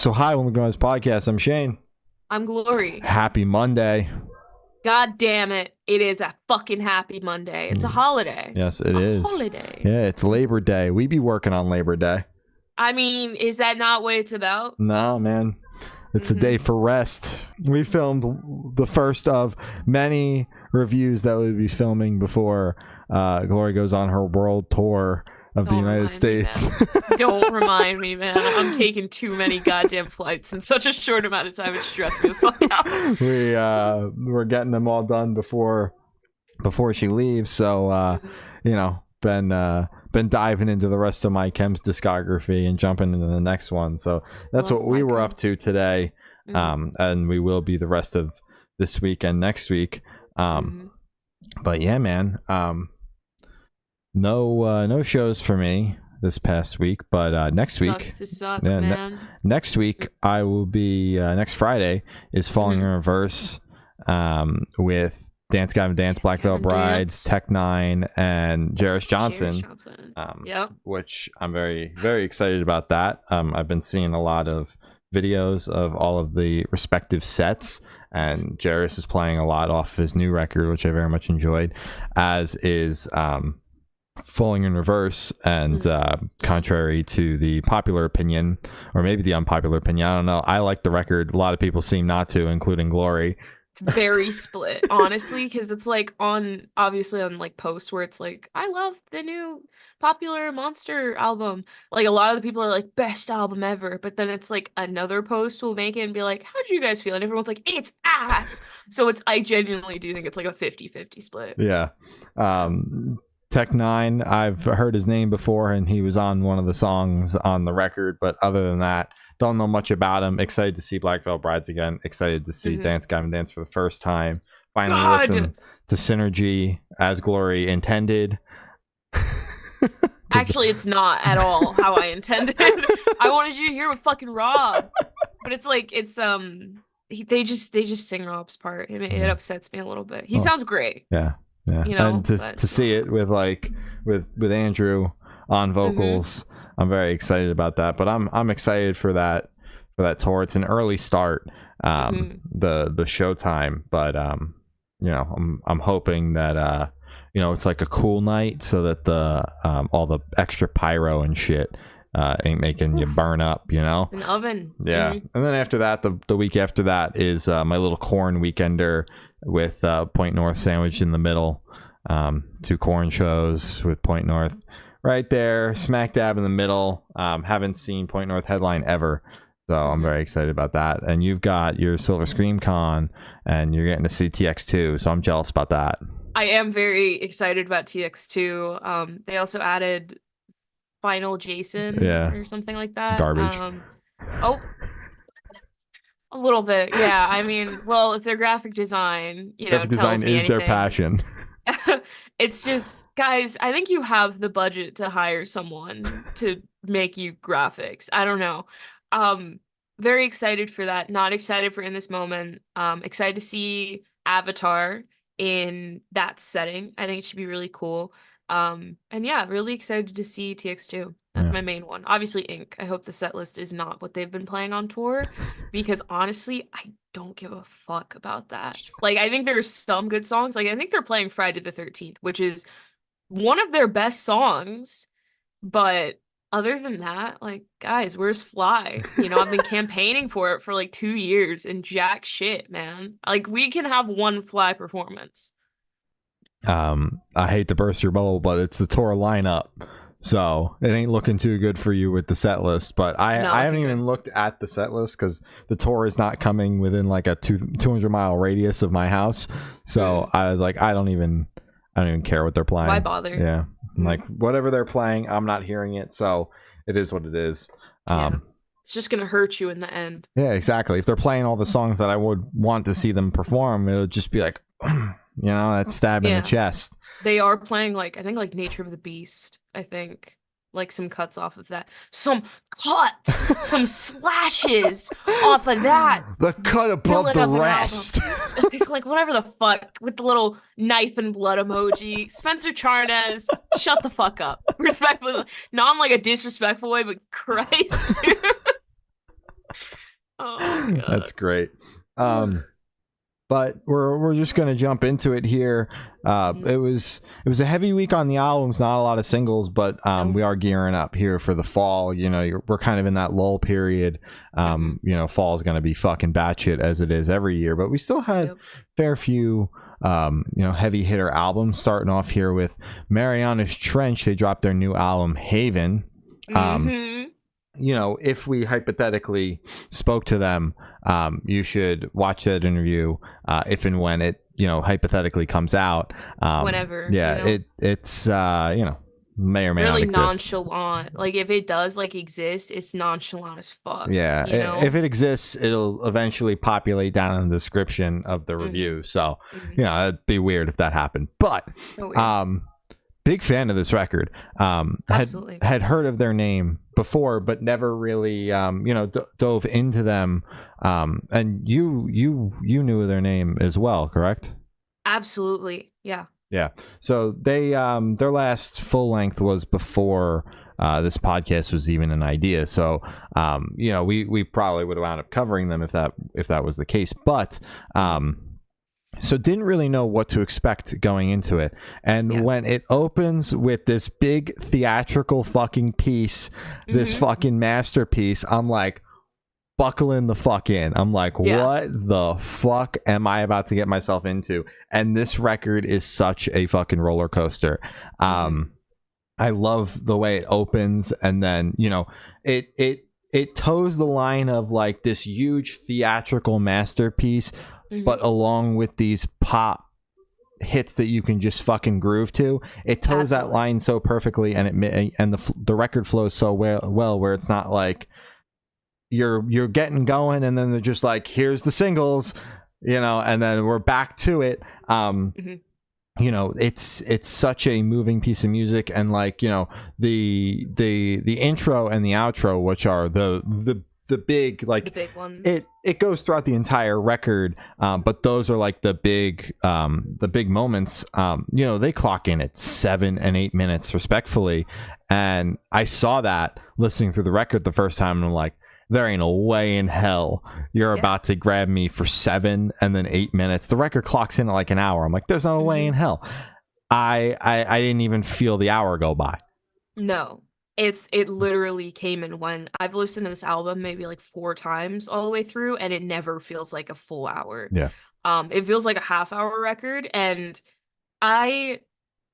So hi, welcome to Guys Podcast. I'm Shane. I'm Glory. Happy Monday. God damn it. It is a fucking happy Monday. It's a holiday. Yes, it is. Holiday. Yeah, it's Labor Day. We be working on Labor Day. I mean, is that not what it's about? No, man. It's a day for rest. We filmed the first of many reviews that we'll be filming before Glory goes on her world tour of the United States. Don't remind me, man. I'm taking too many goddamn flights in such a short amount of time. It's stressing me the fuck out. We're getting them all done before she leaves. So been diving into the rest of my Chem's discography and jumping into the next one. So that's what we were up to today. And we will be the rest of this week and next week. But yeah, man. No shows for me this past week, but next week, next week I will be next Friday is Falling in Reverse with Dance Gavin Dance, Black Veil Brides, Tech Nine, and Jairus Johnson. Which I'm very, very excited about that. I've been seeing a lot of videos of all of the respective sets, and Jairus is playing a lot off his new record, which I very much enjoyed, as is Falling in Reverse. And contrary to the popular opinion, or maybe the unpopular opinion, I don't know, I like the record. A lot of people seem not to, including Glory. It's very split, honestly, because it's like obviously on like posts where it's like, I love the new popular Monster album. Like a lot of the people are like, best album ever. But then it's like another post will make it and be like, how do you guys feel? And everyone's like, it's ass. So I genuinely do think it's like a 50-50 split. Yeah. Tech Nine, I've heard his name before, and he was on one of the songs on the record. But other than that, don't know much about him. Excited to see Black Veil Brides again. Excited to see Dance Gavin Dance for the first time. Finally listen to Synergy as Glory intended. Actually, it's not at all how I intended. I wanted you to hear with fucking Rob, but it's like they just sing Rob's part. It upsets me a little bit. He sounds great. Yeah. You know, and to see it with Andrew on vocals. I'm very excited about that, but I'm excited for that tour. It's an early start, the showtime, but I'm hoping that it's like a cool night, so that the all the extra pyro and shit ain't making you burn up, an oven. Yeah. And then after that, the week after that is my little Korn weekender with Point North sandwiched in the middle. 2 Korn shows with Point North right there, smack dab in the middle. Haven't seen Point North headline ever, so I'm very excited about that. And you've got your Silver Scream Con, and you're getting to see TX2, so I'm jealous about that. I am very excited about TX2. They also added Final Jason or something like that. Garbage. A little bit, yeah. I mean, well, if their graphic design, graphic design is their passion. It's just, guys, I think you have the budget to hire someone to make you graphics. I don't know. Very excited for that. Not excited for In This Moment. Excited to see Avatar in that setting. I think it should be really cool. And yeah, really excited to see TX2. That's my main one. Obviously, Ink. I hope the set list is not what they've been playing on tour, because honestly, I don't give a fuck about that. Like, I think there's some good songs. Like, I think they're playing Friday the 13th, which is one of their best songs. But other than that, like, guys, where's Fly? I've been campaigning for it for like 2 years and jack shit, man. Like, we can have one Fly performance. I hate to burst your bubble, but it's the tour lineup. So it ain't looking too good for you with the set list, but I haven't even looked at the set list because the tour is not coming within like a 200-mile radius of my house. So I was like, I don't even care what they're playing. Why bother? Yeah, like whatever they're playing, I'm not hearing it. So it is what it is. It's just gonna hurt you in the end. Yeah, exactly. If they're playing all the songs that I would want to see them perform, it would just be like, that stab in the chest. They are playing like, I think, like Nature of the Beast. I think like some cuts off of that. Some slashes off of that. The cut above the rest. Like whatever the fuck, with the little knife and blood emoji. Spencer Charnes, shut the fuck up. Respectfully, not in like a disrespectful way, but Christ, dude. Oh god. That's great. But we're just gonna jump into it here. It was a heavy week on the albums, not a lot of singles, but we are gearing up here for the fall. You know, we're kind of in that lull period. You know, fall is gonna be fucking batshit as it is every year, but we still had fair few you know, heavy hitter albums. Starting off here with Marianas Trench, they dropped their new album Haven. You know, if we hypothetically spoke to them, you should watch that interview if and when it, you know, hypothetically comes out. Whenever. Yeah, you know? it's you know, may or may really not exist. Nonchalant. Like if it does like exist, it's nonchalant as fuck. Yeah, you know? if it exists, it'll eventually populate down in the description of the review. So, you know, it'd be weird if that happened. But big fan of this record. Had heard of their name before, but never really, you know, dove into them. And you knew their name as well, correct? Absolutely, yeah. Yeah. So they, their last full length was before this podcast was even an idea. So, you know, we probably would have wound up covering them if that was the case. But so didn't really know what to expect going into it. And when it opens with this big theatrical fucking piece, this fucking masterpiece, I'm like, buckling the fuck in. I'm like, what the fuck am I about to get myself into? And this record is such a fucking roller coaster. I love the way it opens, and then, you know, it toes the line of like this huge theatrical masterpiece, but along with these pop hits that you can just fucking groove to. It toes that line so perfectly, and the record flows so well where it's not like you're getting going and then they're just like, here's the singles, you know, and then we're back to it. You know, it's such a moving piece of music, and like, you know, the intro and the outro, which are the big, like, the big ones. It goes throughout the entire record, but those are like the big moments. You know, they clock in at 7 and 8 minutes respectfully, and I saw that listening through the record the first time, and I'm like, there ain't a way in hell you're about to grab me for 7 and then 8 minutes. The record clocks in at like an hour. I'm like, there's not a way in hell. I didn't even feel the hour go by. No, it literally came in when I've listened to this album maybe like 4 times all the way through, and it never feels like a full hour. Yeah. It feels like a half-hour record, and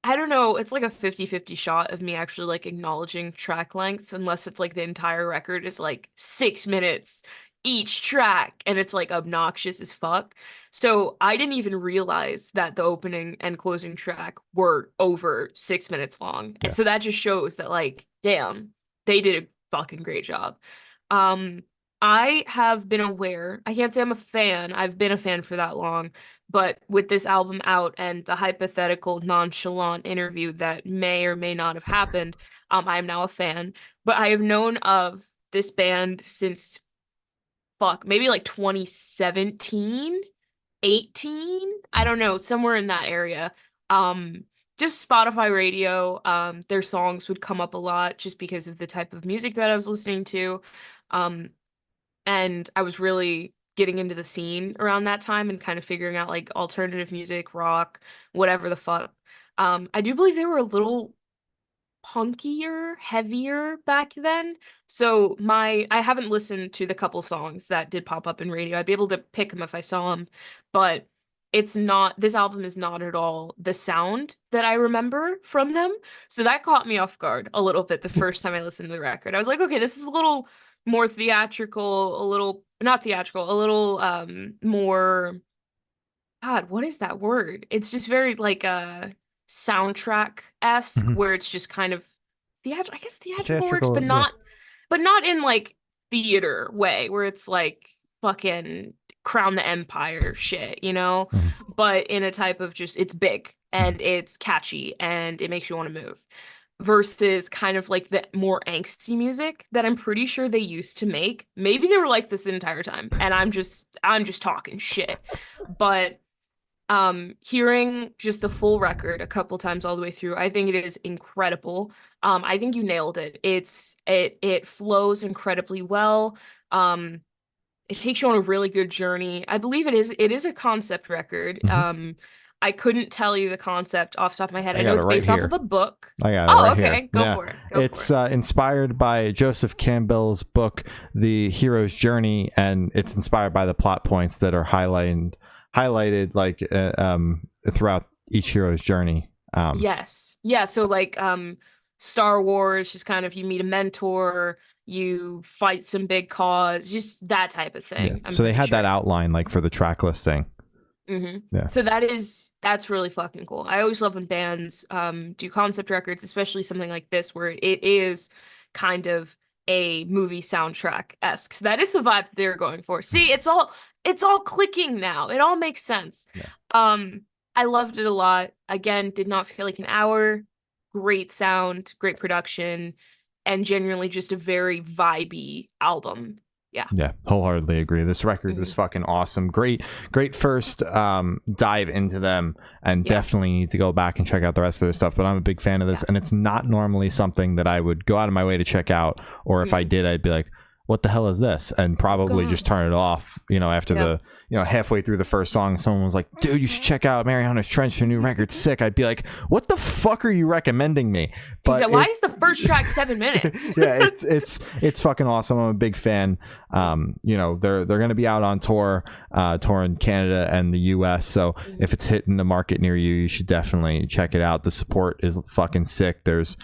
I don't know, it's like a 50-50 shot of me actually like acknowledging track lengths, unless it's like the entire record is like 6 minutes each track and it's like obnoxious as fuck. So I didn't even realize that the opening and closing track were over 6 minutes long. And so that just shows that, like, damn, they did a fucking great job. I have been aware, I can't say I'm a fan, I've been a fan for that long, but with this album out and the hypothetical nonchalant interview that may or may not have happened, I am now a fan. But I have known of this band since, maybe like 2017, 18? I don't know, somewhere in that area. Just Spotify radio, their songs would come up a lot just because of the type of music that I was listening to. And I was really getting into the scene around that time and kind of figuring out like alternative music, rock, whatever the fuck. I do believe they were a little punkier, heavier back then. So I haven't listened to the couple songs that did pop up in radio. I'd be able to pick them if I saw them, but this album is not at all the sound that I remember from them. So that caught me off guard a little bit the first time I listened to the record. I was like, okay, this is a little more theatrical, a little not theatrical, a little more, God, what is that word? It's just very like soundtrack-esque, where it's just kind of theatrical. I guess theatrical works, but not in like theater way where it's like fucking Crown the Empire shit, you know? But in a type of just, it's big and it's catchy and it makes you want to move. Versus kind of like the more angsty music that I'm pretty sure they used to make. Maybe they were like this the entire time, and I'm just talking shit. But hearing just the full record a couple times all the way through, I think it is incredible. I think you nailed it. It flows incredibly well. It takes you on a really good journey. I believe it is a concept record. I couldn't tell you the concept off the top of my head. I know it's based off of a book. I got it right here. Okay. Go for it. It's inspired by Joseph Campbell's book, The Hero's Journey, and it's inspired by the plot points that are highlighted like throughout each hero's journey. Yes. Yeah. So like Star Wars, just kind of you meet a mentor, you fight some big cause, just that type of thing. Yeah. So they had that outline like for the track listing. Yeah. So that's really fucking cool. I always love when bands do concept records, especially something like this where it is kind of a movie soundtrack-esque. So that is the vibe that they're going for. See, it's all clicking now. It all makes sense. Yeah. I loved it a lot. Again, did not feel like an hour. Great sound, great production, and genuinely just a very vibey album. Yeah, wholeheartedly agree. This record was fucking awesome. Great first dive into them, and definitely need to go back and check out the rest of their stuff. But I'm a big fan of this, and it's not normally something that I would go out of my way to check out, or if I did, I'd be like, what the hell is this? And probably just turn it off, after the, halfway through the first song, someone was like, dude, you should check out Marianas Trench, their new record's sick. I'd be like, what the fuck are you recommending me? But why is the first track 7 minutes? Yeah, it's fucking awesome. I'm a big fan. They're going to be out on tour in Canada and the US. So if it's hitting the market near you, you should definitely check it out. The support is fucking sick. There's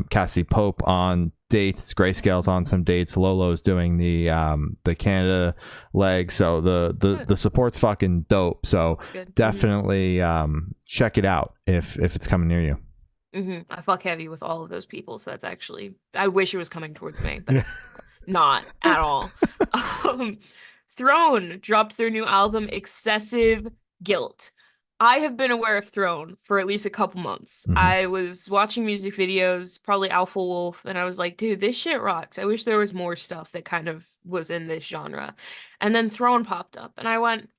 Cassie Pope on dates, Grayscale's on some dates, Lolo's doing the Canada leg, so the support's fucking dope. So definitely check it out if it's coming near you. I fuck heavy with all of those people, so that's actually, I wish it was coming towards me, but it's not at all. Throne dropped their new album Excessive Guilt. I have been aware of Throne for at least a couple months. I was watching music videos, probably Alpha Wolf, and I was like, dude, this shit rocks. I wish there was more stuff that kind of was in this genre. And then Throne popped up, and I went,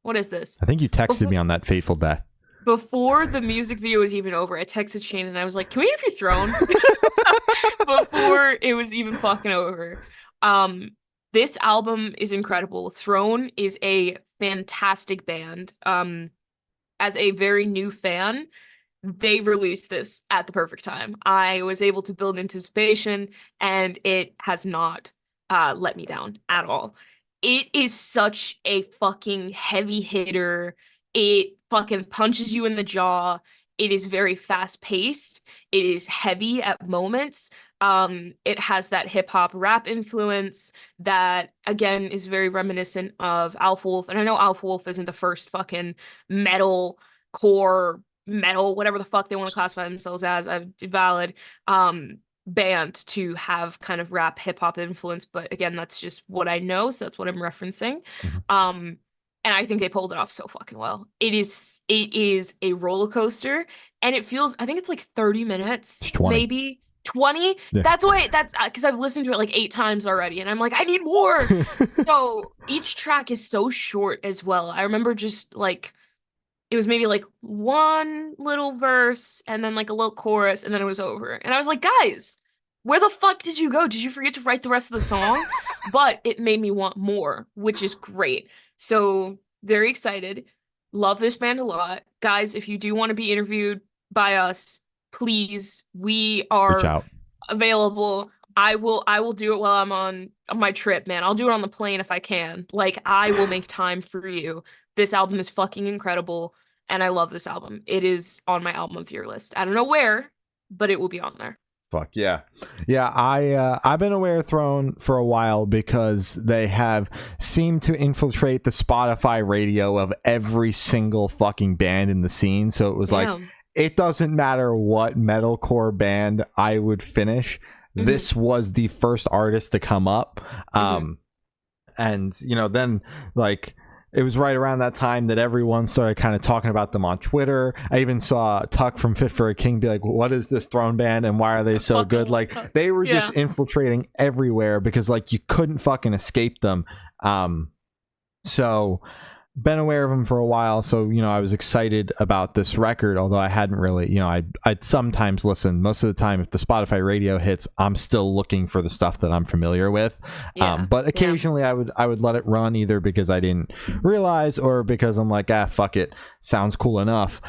what is this? I think you texted me on that fateful day. Before the music video was even over, I texted Shane, and I was like, can we interview Throne? Before it was even fucking over. This album is incredible. Throne is a fantastic band. As a very new fan, they released this at the perfect time. I was able to build anticipation, and it has not let me down at all. It is such a fucking heavy hitter. It fucking punches you in the jaw. It is very fast-paced. It is heavy at moments. It has that hip-hop rap influence that, again, is very reminiscent of Alpha Wolf. And I know Alpha Wolf isn't the first fucking metal, whatever the fuck they want to classify themselves as, valid, band to have kind of rap hip-hop influence. But again, that's just what I know, so that's what I'm referencing. And I think they pulled it off so fucking well. It is a roller coaster, and it feels, I think it's like 30 minutes, maybe 20. Yeah. That's because I've listened to it like 8 times already, and I'm like, I need more. So each track is so short as well. I remember just like, it was maybe like one little verse and then like a little chorus, and then it was over. And I was like, guys, where the fuck did you go? Did you forget to write the rest of the song? But it made me want more, which is great. So very excited. Love this band a lot. Guys, if you do want to be interviewed by us, please, we are available. I will do it while I'm on my trip, man. I'll do it on the plane if I can. Like, I will make time for you. This album is fucking incredible, and I love this album. It is on my album of the year list. I don't know where, but it will be on there. Fuck yeah. I've been aware of Throne for a while because they have seemed to infiltrate the Spotify radio of every single fucking band in the scene. So it was like, it doesn't matter what metalcore band I would finish. This was the first artist to come up. And then like, it was right around that time that everyone started kind of talking about them on Twitter. I even saw Tuck from Fit for a King be like, what is this Throne band and why are they so good? Like, they were just infiltrating everywhere because like you couldn't fucking escape them. So been aware of them for a while, so I was excited about this record, although I hadn't really, I'd sometimes listen. Most of the time, if the Spotify radio hits, I'm still looking for the stuff that I'm familiar with. But occasionally I would let it run, either because I didn't realize or because I'm like, fuck it, sounds cool enough.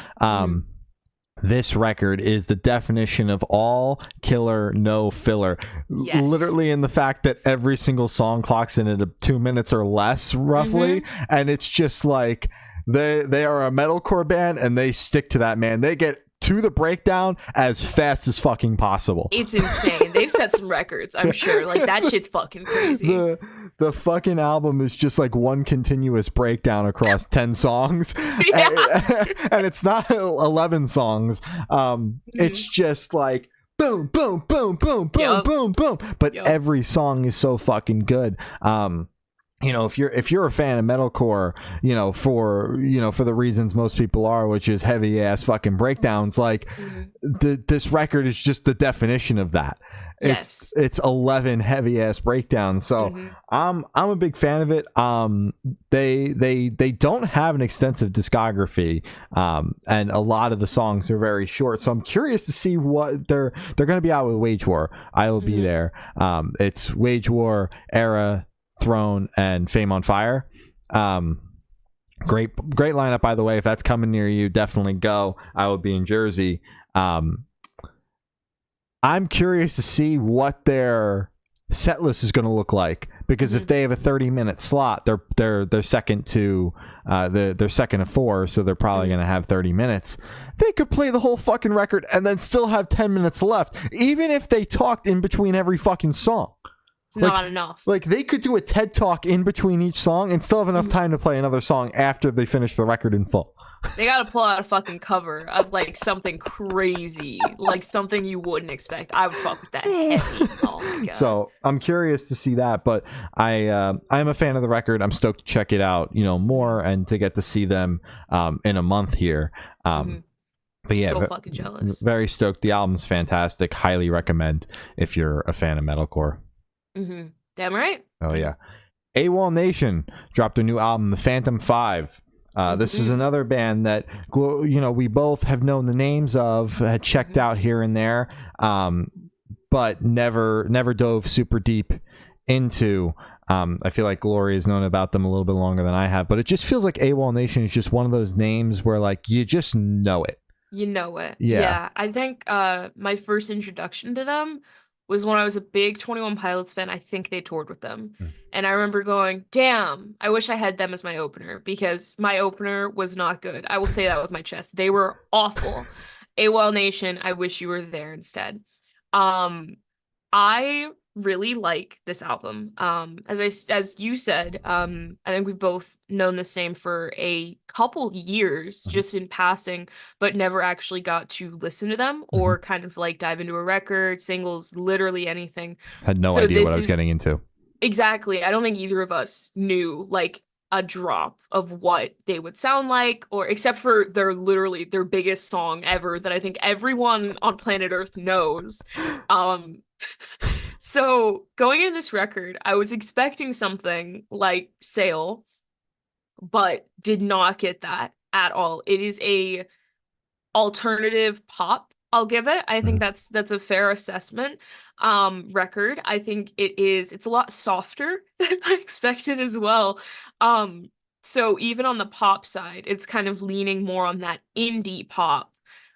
This record is the definition of all killer, no filler. Yes. Literally, in the fact that every single song clocks in at 2 minutes or less, roughly, and it's just like they are a metalcore band, and they stick to that, man. They get to the breakdown as fast as fucking possible. It's insane. They've set some records, I'm sure. Like, that shit's fucking crazy. The fucking album is just like one continuous breakdown across 10 songs. And it's not 11 songs. It's just like boom, boom, boom, boom, boom, boom, boom. But every song is so fucking good. If you're a fan of metalcore, for the reasons most people are, which is heavy ass fucking breakdowns, like this record is just the definition of that. It's 11 heavy ass breakdowns. So I'm a big fan of it. They don't have an extensive discography, and a lot of the songs are very short. So I'm curious to see what they're going to be out with Wage War. I will be there. It's Wage War, Era, Throne, and Fame on Fire. Great lineup, by the way. If that's coming near you, definitely go. I will be in Jersey. I'm curious to see what their set list is going to look like, because if they have a 30-minute slot, they're second to they're second to 4, so they're probably going to have 30 minutes. They could play the whole fucking record and then still have 10 minutes left, even if they talked in between every fucking song. It's not enough. Like, they could do a TED Talk in between each song and still have enough time to play another song after they finish the record in full. They gotta pull out a fucking cover of like something crazy, like something you wouldn't expect. I would fuck with that heavy. Oh my god. So I'm curious to see that, but I'm a fan of the record. I'm stoked to check it out, more, and to get to see them in a month here. But yeah, so fucking jealous. Very stoked. The album's fantastic. Highly recommend if you're a fan of metalcore. Damn right. Oh yeah. AWOLNATION dropped a new album, The Phantom 5. This is another band that we both have known the names of, had checked out here and there, but never dove super deep into. I feel like Glory has known about them a little bit longer than I have, but it just feels like AWOLNATION is just one of those names where, like, you just know it. You know it. Yeah. I think my first introduction to them was when I was a big 21 Pilots fan. I think they toured with them. And I remember going, damn, I wish I had them as my opener, because my opener was not good. I will say that with my chest. They were awful. AWOLNATION, I wish you were there instead. I really like this album. As you said, I think we've both known the same for a couple years, just in passing, but never actually got to listen to them or kind of like dive into a record, singles, literally anything. Had no idea what I was getting into. Exactly. I don't think either of us knew like a drop of what they would sound like, or except for their biggest song ever that I think everyone on planet Earth knows. So going into this record, I was expecting something like Sail, but did not get that at all. It is a alternative pop, I'll give it. I think that's a fair assessment. Record. I think it's a lot softer than I expected as well. So even on the pop side, it's kind of leaning more on that indie pop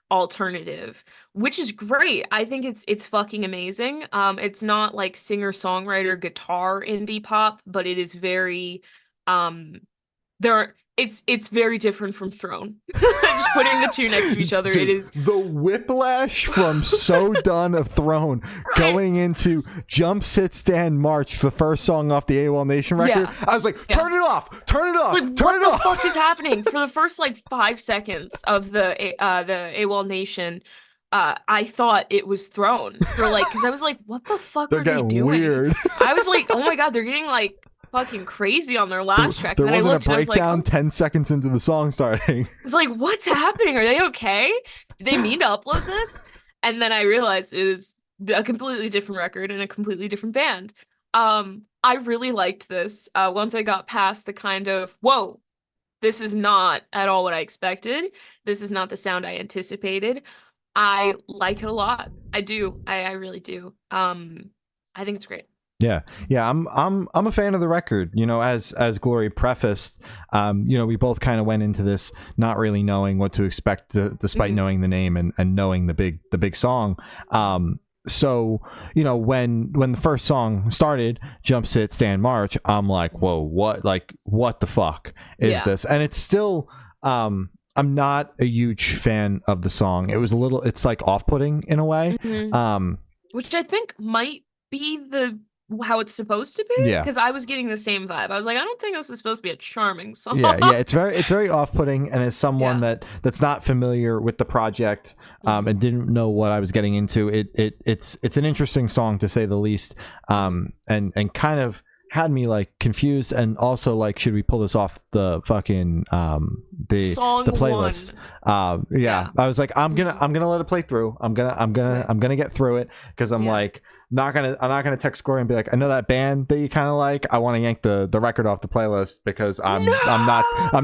alternative, which is great. I think it's fucking amazing. It's not like singer-songwriter guitar indie pop, but it is very it's very different from Throne. Just putting the two next to each other. Dude, it is the whiplash from So Done of Throne going into Jump Sit Stand March, the first song off the AWOLNATION record. I was like, turn it off, like, turn it off. What the fuck is happening? For the first like 5 seconds of the AWOLNATION, I thought it was Throne, for like, because I was like, what the fuck are they doing? Weird. I was like, oh my god, they're getting like fucking crazy on their last track. There and then wasn't a breakdown like, 10 seconds into the song starting. It's like, what's happening? Are they okay? Do they mean to upload this? And then I realized it is a completely different record and a completely different band. I really liked this. Once I got past the kind of, whoa, this is not at all what I expected. This is not the sound I anticipated. I like it a lot. I do. I really do. I think it's great. Yeah, I'm a fan of the record. You know, as Glory prefaced, you know, we both kind of went into this not really knowing what to expect, despite knowing the name and knowing the big song. So, you know, when the first song started, Jump Sit Stand March, I'm like, whoa, what the fuck is this? And it's still, I'm not a huge fan of the song. It's like off-putting in a way. Which I think might be how it's supposed to be. Yeah, because I was getting the same vibe. I was like, I don't think this is supposed to be a charming song. Yeah, it's very off-putting, and as someone that's not familiar with the project, and didn't know what I was getting into, it's an interesting song to say the least, and kind of had me like confused, and also like, should we pull this off the fucking the playlist? I was like, I'm gonna let it play through. I'm gonna get through it, because I'm like, I'm not gonna text Glory and be like, I know that band that you kind of like, I want to yank the record off the playlist, because I'm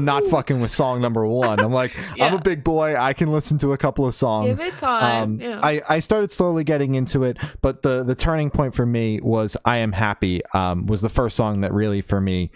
not fucking with song number one. I'm like, I'm a big boy, I can listen to a couple of songs. Give it time. I started slowly getting into it, but the turning point for me was I Am Happy, was the first song that really for me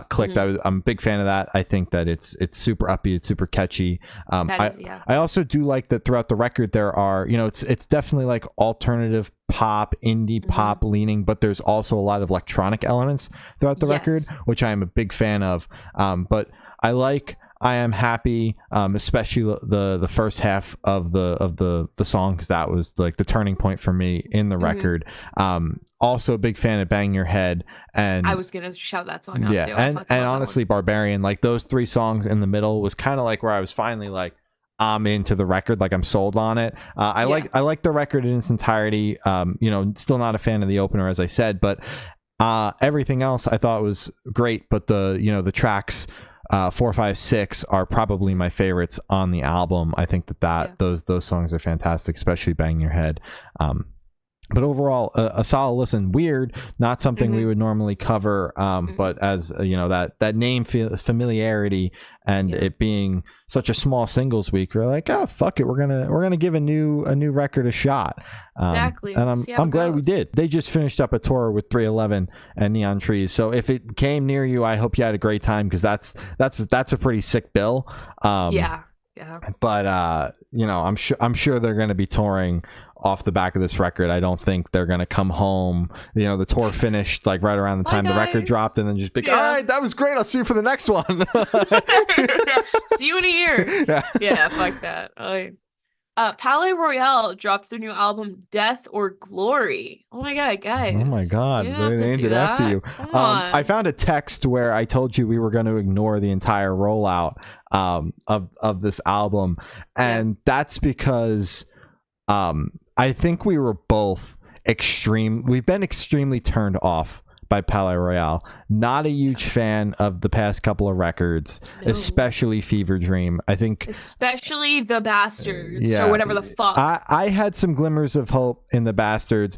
clicked. I'm a big fan of that. I think that it's super upbeat, it's super catchy. I also do like that throughout the record there are, you know, it's definitely like alternative pop, indie pop leaning, but there's also a lot of electronic elements throughout the record, which I am a big fan of. But I like I Am Happy, especially the first half of the song, because that was like the turning point for me in the record. Also a big fan of Bang Your Head, and I was gonna shout that song out too. And honestly, Barbarian, like those three songs in the middle was kind of like where I was finally like, I'm into the record, like I'm sold on it. I like the record in its entirety. You know, still not a fan of the opener, as I said, but everything else I thought was great. But the tracks 4, 5, 6 are probably my favorites on the album. I think that those songs are fantastic, especially Bang Your Head. But overall, a solid listen. Weird, not something we would normally cover, but as you know, that name familiarity and it being such a small singles week, we're like, oh fuck it, we're gonna give a new record a shot. Exactly, and I'm glad we did. They just finished up a tour with 311 and Neon Trees, so if it came near you, I hope you had a great time, because that's a pretty sick bill. Yeah. But you know, I'm sure they're gonna be touring off the back of this record. I don't think they're gonna come home, you know, the tour finished like right around the time the record dropped, and then just be like, all right, that was great, I'll see you for the next one. See you in a year. Yeah, fuck that. Palaye Royale dropped their new album Death or Glory. Oh my god, guys. Oh my god, they named it after you. I found a text where I told you we were going to ignore the entire rollout of this album, and that's because I think we were both we've been extremely turned off by Palaye Royale. Not a huge fan of the past couple of records, especially Fever Dream. I think especially The Bastards, or whatever the fuck. I had some glimmers of hope in The Bastards.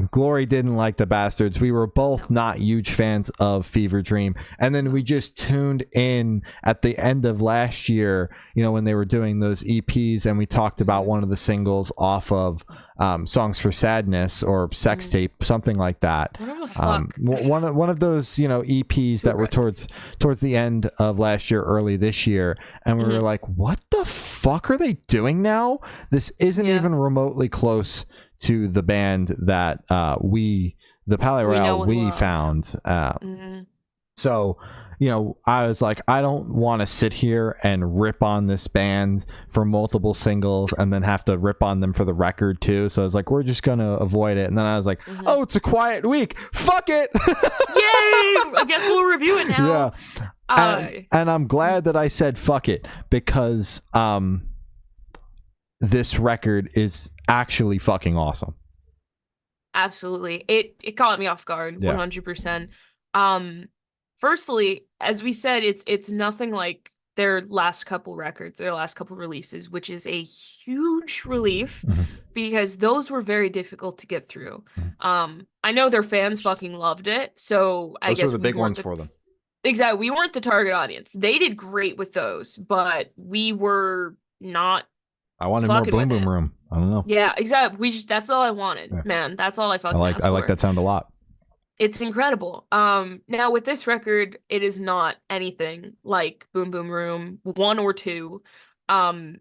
Glory didn't like The Bastards. We were both not huge fans of Fever Dream. And then we just tuned in at the end of last year, you know, when they were doing those EPs, and we talked about one of the singles off of Songs for Sadness or Sex Tape, something like that. Whatever the fuck. One of those, you know, EPs that were towards the end of last year, early this year, and we were like, what the fuck are they doing now? This isn't even remotely close to the band that the Palaye Royale we found. So, you know, I was like, I don't want to sit here and rip on this band for multiple singles and then have to rip on them for the record too. So I was like, we're just gonna avoid it. And then I was like, oh, it's a quiet week, fuck it. Yay, I guess we'll review it now. And I'm glad that I said fuck it, because this record is actually fucking awesome. Absolutely. It caught me off guard 100%. Firstly, as we said, it's nothing like their last couple records, their last couple releases, which is a huge relief because those were very difficult to get through. I know their fans fucking loved it, so I guess those were the big ones for them. Exactly. We weren't the target audience. They did great with those, but we were not I wanted more fucking Boom with Boom it. Room. I don't know. Yeah, exactly. That's all I wanted, Yeah. man. That's all I I fucking like asked I like for. that sound a lot. It's incredible. Now with this record, it is not anything like Boom Boom Room 1 or 2. Um,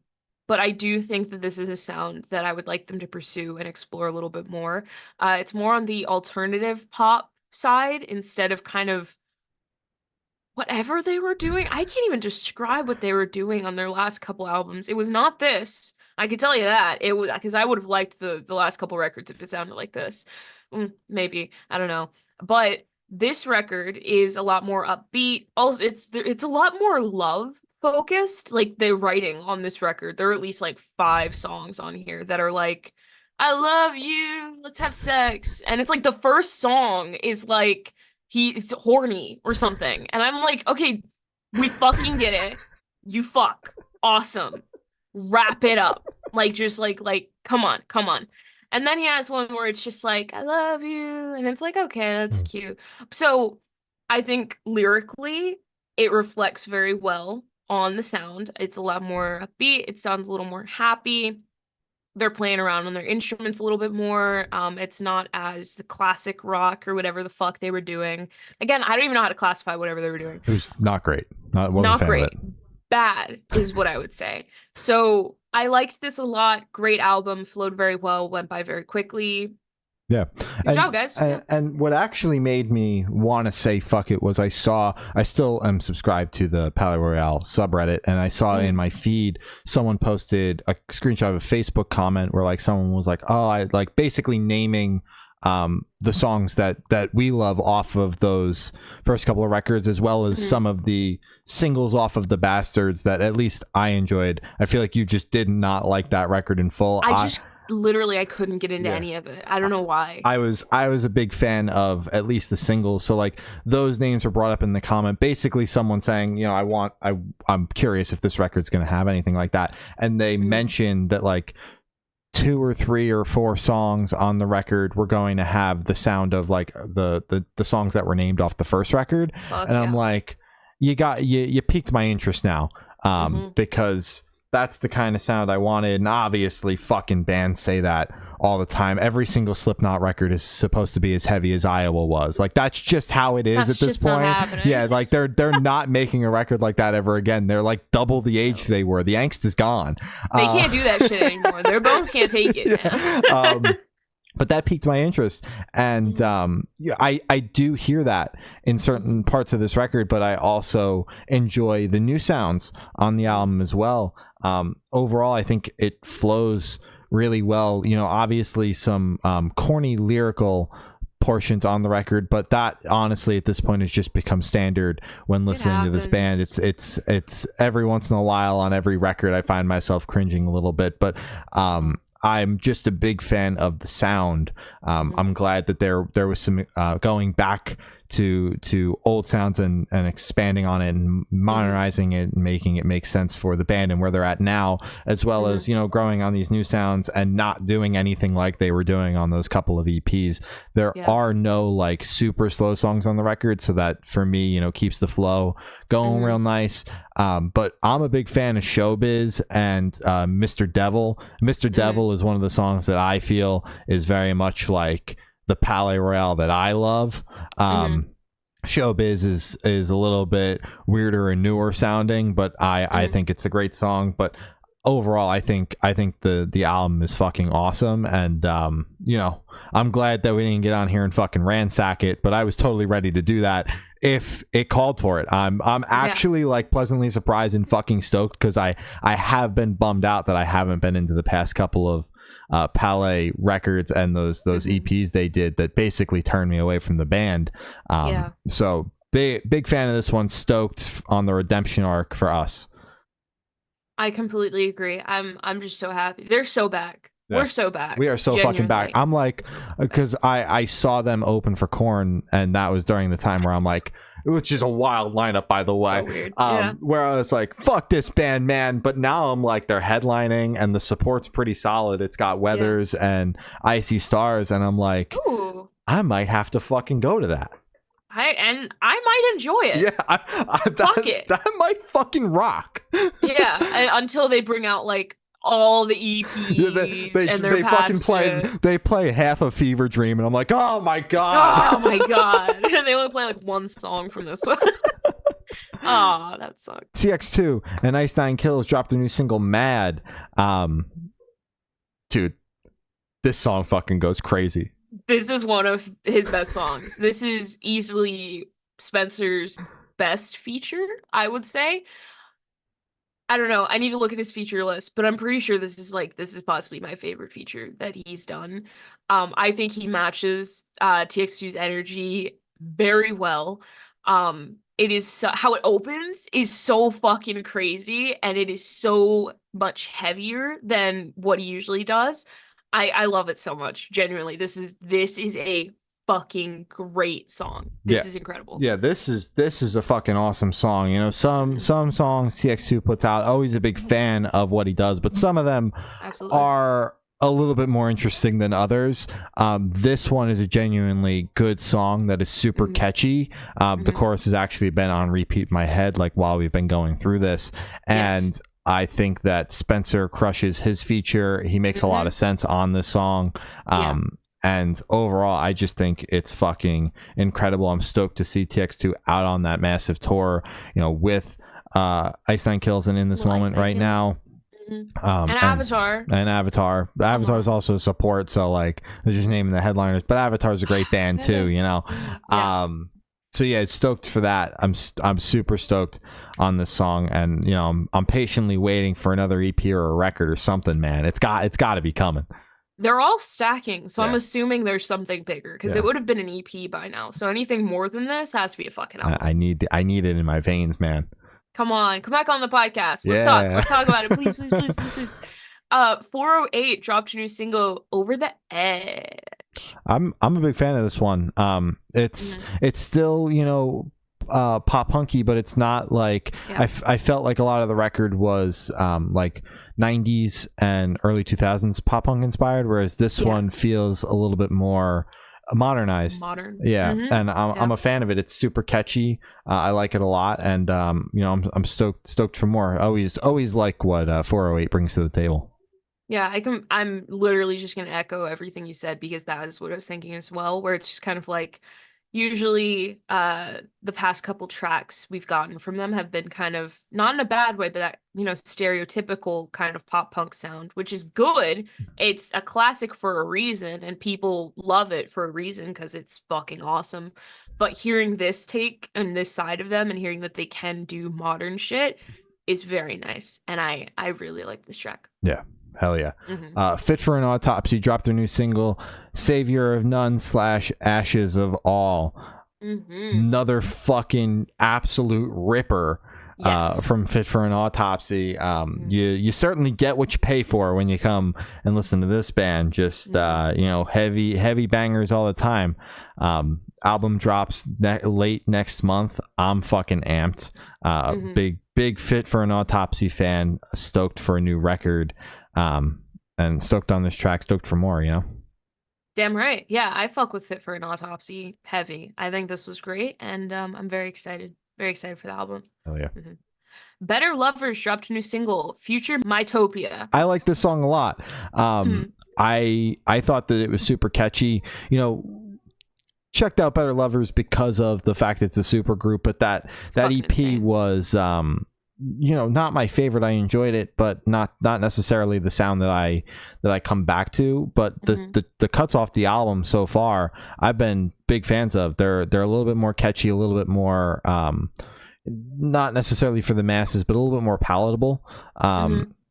but I do think that this is a sound that I would like them to pursue and explore a little bit more. It's more on the alternative pop side instead of kind of whatever they were doing. I can't even describe what they were doing on their last couple albums. It was not this. I could tell you that. It was because I would have liked the last couple records if it sounded like this. Maybe. I don't know. But this record is a lot more upbeat. Also, it's a lot more love focused. Like the writing on this record, there are at least like 5 songs on here that are like, I love you, let's have sex. And it's like the first song is like he's horny or something. And I'm like, okay, we fucking get it. You fuck. Awesome. Wrap it up. Like, just like, come on, come on. And then he has one where it's just like, I love you. And it's like, okay, that's cute. So I think lyrically, it reflects very well on the sound. It's a lot more upbeat. It sounds a little more happy. They're playing around on their instruments a little bit more. It's not as the classic rock or whatever the fuck they were doing. Again, I don't even know how to classify whatever they were doing. It was not great. Not great. Bad is what I would say. So I liked this a lot. Great album, flowed very well, went by very quickly. Yeah. Good job, guys. And what actually made me want to say fuck it was I still am subscribed to the Palaye Royale subreddit, and I saw in my feed someone posted a screenshot of a Facebook comment where like someone was like, oh, I like basically naming the songs that we love off of those first couple of records, as well as some of the singles off of the Bastards that at least I enjoyed. I feel like you just did not like that record in full. Literally I couldn't get into any of it. I don't know why. I was a big fan of at least the singles, so like those names were brought up in the comment, basically someone saying, you know, I'm curious if this record's going to have anything like that, and they mentioned that like 2 or 3 or 4 songs on the record were going to have the sound of like the songs that were named off the first record. And I'm like, you piqued my interest now, because that's the kind of sound I wanted. And obviously fucking bands say that all the time. Every single Slipknot record is supposed to be as heavy as Iowa was. Like that's just how it is at this point. Yeah, like they're not making a record like that ever again. They're like double the age they were. The angst is gone. They can't do that shit anymore. Their bones can't take it. Yeah. But that piqued my interest, and I do hear that in certain parts of this record, but I also enjoy the new sounds on the album as well. Overall, I think it flows really well. You know, obviously some corny lyrical portions on the record, but that honestly at this point has just become standard when listening to this band. It's every once in a while on every record I find myself cringing a little bit, but I'm just a big fan of the sound. I'm glad that there was some going back to old sounds and expanding on it and modernizing it and making it make sense for the band and where they're at now, as well as, you know, growing on these new sounds and not doing anything like they were doing on those couple of EPs. There are no like super slow songs on the record, so that for me, you know, keeps the flow going real nice. But I'm a big fan of Showbiz and Mr. Devil. Mr. Devil is one of the songs that I feel is very much like the Palaye Royale that I love. Showbiz is a little bit weirder and newer sounding, but I think it's a great song. But overall, I think the album is fucking awesome, and you know, I'm glad that we didn't get on here and fucking ransack it, but I was totally ready to do that if it called for it. I'm actually like pleasantly surprised and fucking stoked, because I have been bummed out that I haven't been into the past couple of Palaye records and those EPs they did that basically turned me away from the band. So big fan of this one. Stoked on the redemption arc for us. I completely agree. I'm just so happy. They're so back. We're so back. We are so fucking back. I'm like, because I saw them open for Korn, and that was during the time where I'm like, which is a wild lineup, by the way. So weird. Where I was like, fuck this band, man. But now I'm like, they're headlining and the support's pretty solid. It's got Weathers and Icy Stars, and I'm like, ooh, I might have to fucking go to that. I might enjoy it. Yeah, Fuck it. That might fucking rock. Yeah, until they bring out like all the EPs and they're they play half of Fever Dream, and I'm like, oh my god. Oh my god. And they only play like one song from this one. Oh, that sucks. TX2 and Ice Nine Kills dropped their new single Mad. Dude, this song fucking goes crazy. This is one of his best songs. This is easily Spencer's best feature, I would say. I don't know. I need to look at his feature list, but I'm pretty sure this is possibly my favorite feature that he's done. I think he matches TX2's energy very well. It is how it opens is so fucking crazy, and it is so much heavier than what he usually does. I love it so much. Genuinely, this is a fucking great song. This is incredible. Yeah, this is a fucking awesome song. You know, some songs TX2 puts out, always a big fan of what he does, but some of them are a little bit more interesting than others. This one is a genuinely good song that is super catchy. The chorus has actually been on repeat in my head like while we've been going through this, and I think that Spencer crushes his feature. He makes a lot of sense on this song. And overall, I just think it's fucking incredible. I'm stoked to see TX2 out on that massive tour, you know, with Ice Nine Kills and In This Moment right now. And Avatar. And Avatar. Avatar is also support, so like they're just naming the headliners. But Avatar's a great band too, you know. So yeah, stoked for that. I'm super stoked on this song, and you know, I'm patiently waiting for another EP or a record or something, man. It's got to be coming. They're all stacking, so I'm assuming there's something bigger, because it would have been an EP by now. So anything more than this has to be a fucking album. I need it in my veins, man. Come on, come back on the podcast. Let's talk about it, please, please, please, please, please. 408 dropped a new single, Over the Edge. I'm a big fan of this one. It's still, you know, pop punky, but it's not like I felt like a lot of the record was like 90s and early 2000s pop punk inspired, whereas this one feels a little bit more modern. And I'm a fan of it. It's super catchy. I like it a lot, and you know, I'm stoked for more. Always like what 408 brings to the table. I'm literally just gonna echo everything you said, because that is what I was thinking as well, where it's just kind of like, usually the past couple tracks we've gotten from them have been kind of, not in a bad way, but that, you know, stereotypical kind of pop punk sound, which is good. It's a classic for a reason, and people love it for a reason, because it's fucking awesome. But hearing this take and this side of them, and hearing that they can do modern shit, is very nice, and I really like this track. Hell yeah. Fit for an Autopsy dropped their new single, Savior of None / Ashes of All. Another fucking absolute ripper from Fit for an Autopsy. You certainly get what you pay for when you come and listen to this band. Just you know, heavy bangers all the time. Album drops late next month. I'm fucking amped. Big Fit for an Autopsy fan. Stoked for a new record. And stoked on this track, stoked for more, you know? Damn right. Yeah, I fuck with Fit for an Autopsy heavy. I think this was great, and I'm very excited. Very excited for the album. Hell yeah. Better Lovers dropped a new single, Future Mytopia. I like this song a lot. I thought that it was super catchy. You know, checked out Better Lovers because of the fact it's a super group, but that EP insane. Was you know, not my favorite. I enjoyed it, but not necessarily the sound that I come back to. But the cuts off the album so far, I've been big fans of. They're a little bit more catchy, a little bit more not necessarily for the masses, but a little bit more palatable.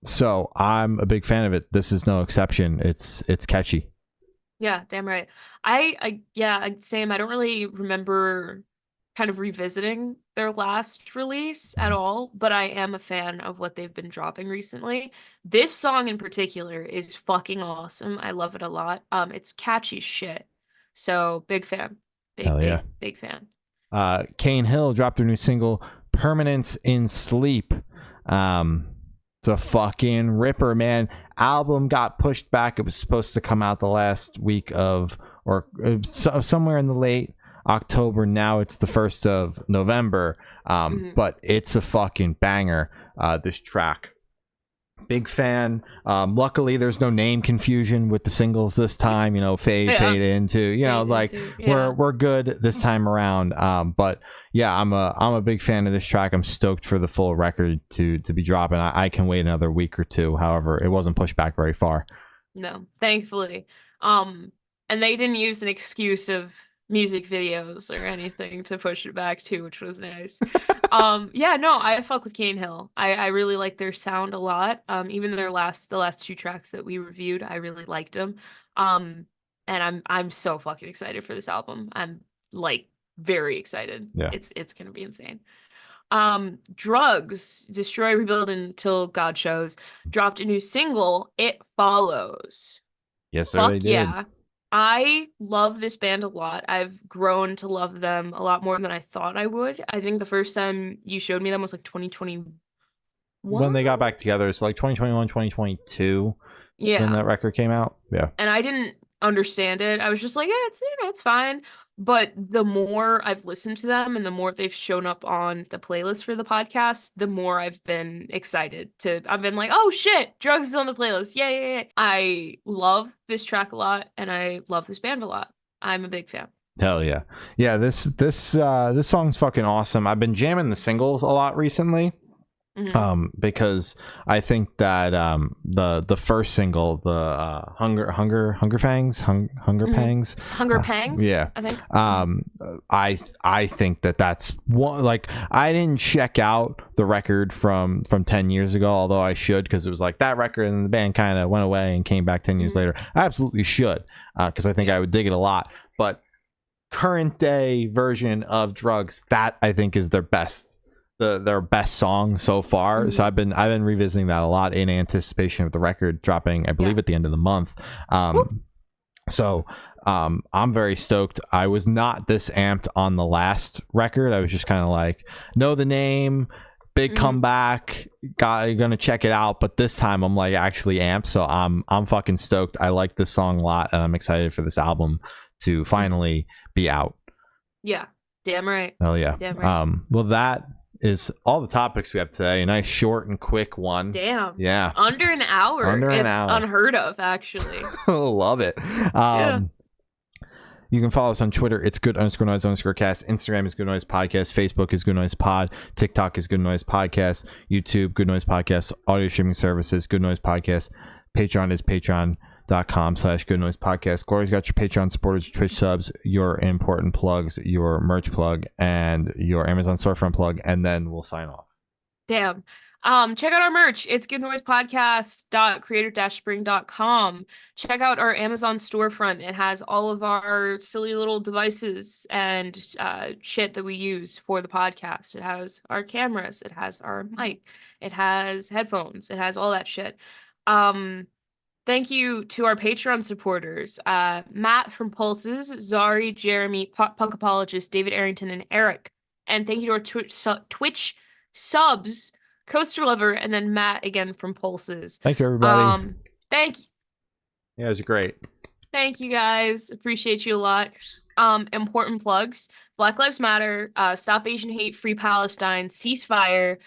So I'm a big fan of it. This is no exception. It's catchy. Yeah, damn right. Same. I don't really remember kind of revisiting their last release at all, but I am a fan of what they've been dropping recently. This song in particular is fucking awesome. I love it a lot. It's catchy shit. So big fan. Big fan. Cane Hill dropped their new single, Permanence in Sleep. It's a fucking ripper, man. Album got pushed back. It was supposed to come out the last week of, or somewhere in the late October. Now it's the 1st of November. But it's a fucking banger, this track. Big fan. Luckily there's no name confusion with the singles this time, you know, fade into, you know, like we're good this time around. But yeah, I'm a big fan of this track. I'm stoked for the full record to be dropping. I can wait another week or two. However, it wasn't pushed back very far. No, thankfully. And they didn't use an excuse of music videos or anything to push it back too, which was nice. Yeah, no, I fuck with Cane Hill. I really like their sound a lot. Even the last 2 tracks that we reviewed, I really liked them. And I'm so fucking excited for this album. I'm like very excited. Yeah. It's gonna be insane. Drugs, Destroy, Rebuild Until God Shows, dropped a new single, It Follows. Yes, sir, they did. Yeah. I love this band a lot. I've grown to love them a lot more than I thought I would. I think the first time you showed me them was like 2021. When they got back together, it's like 2021, 2022. Yeah. When that record came out. Yeah. And I didn't understand it. I was just like, yeah, it's, it's fine. But the more I've listened to them and the more they've shown up on the playlist for the podcast, the more I've been excited I've been like, oh shit, Drugs is on the playlist. Yay. I love this track a lot and I love this band a lot. I'm a big fan. Hell yeah. Yeah, this song's fucking awesome. I've been jamming the singles a lot recently. Because I think that the first single, the Hunger Pangs, yeah, I think that's one. Like, I didn't check out the record from 10 years ago, although I should, because it was like that record and the band kind of went away and came back 10 years later. I absolutely should, because I think I would dig it a lot. But current day version of Drugs, that I think is their best song so far. So I've been revisiting that a lot in anticipation of the record dropping, I believe, at the end of the month. So I'm very stoked. I was not this amped on the last record. I was just kind of like, know the name, big comeback, gonna check it out. But this time I'm like actually amped. So I'm fucking stoked. I like this song a lot, and I'm excited for this album to finally be out. Yeah, damn right. Hell yeah. Damn right. Well, that is all the topics we have today. A nice short and quick one. Damn. Yeah. Under an hour. It's unheard of, actually. Love it. You can follow us on Twitter. It's good_noise_cast. Instagram is Good Noise Podcast. Facebook is Good Noise Pod. TikTok is Good Noise Podcast. YouTube, Good Noise Podcast. Audio streaming services, Good Noise Podcast. Patreon is patreon.com/Good Noise Podcast. Glory's got your Patreon supporters, Twitch subs, your important plugs, your merch plug, and your Amazon storefront plug, and then we'll sign off. Damn. Check out our merch. It's goodnoisepodcast.creative-spring.com. Check out our Amazon storefront. It has all of our silly little devices and shit that we use for the podcast. It has our cameras. It has our mic. It has headphones. It has all that shit. Thank you to our Patreon supporters, Matt from Pulses, Zari, Jeremy, Punk Apologist, David Arrington, and Eric. And thank you to our Twitch subs, Coaster Lover, and then Matt again from Pulses. Thank you, everybody. Thank you. Yeah, it was great. Thank you, guys. Appreciate you a lot. Important plugs. Black Lives Matter, Stop Asian Hate, Free Palestine, Ceasefire,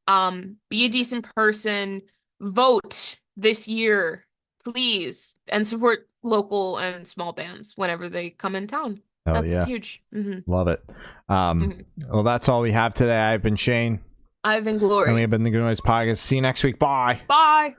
be a decent person, vote this year, please, and support local and small bands whenever they come in town. That's huge. Love it. Well, that's all we have today. I've been Shane. I've been Glory. And we have been the Good Noise Podcast. See you next week. Bye. Bye.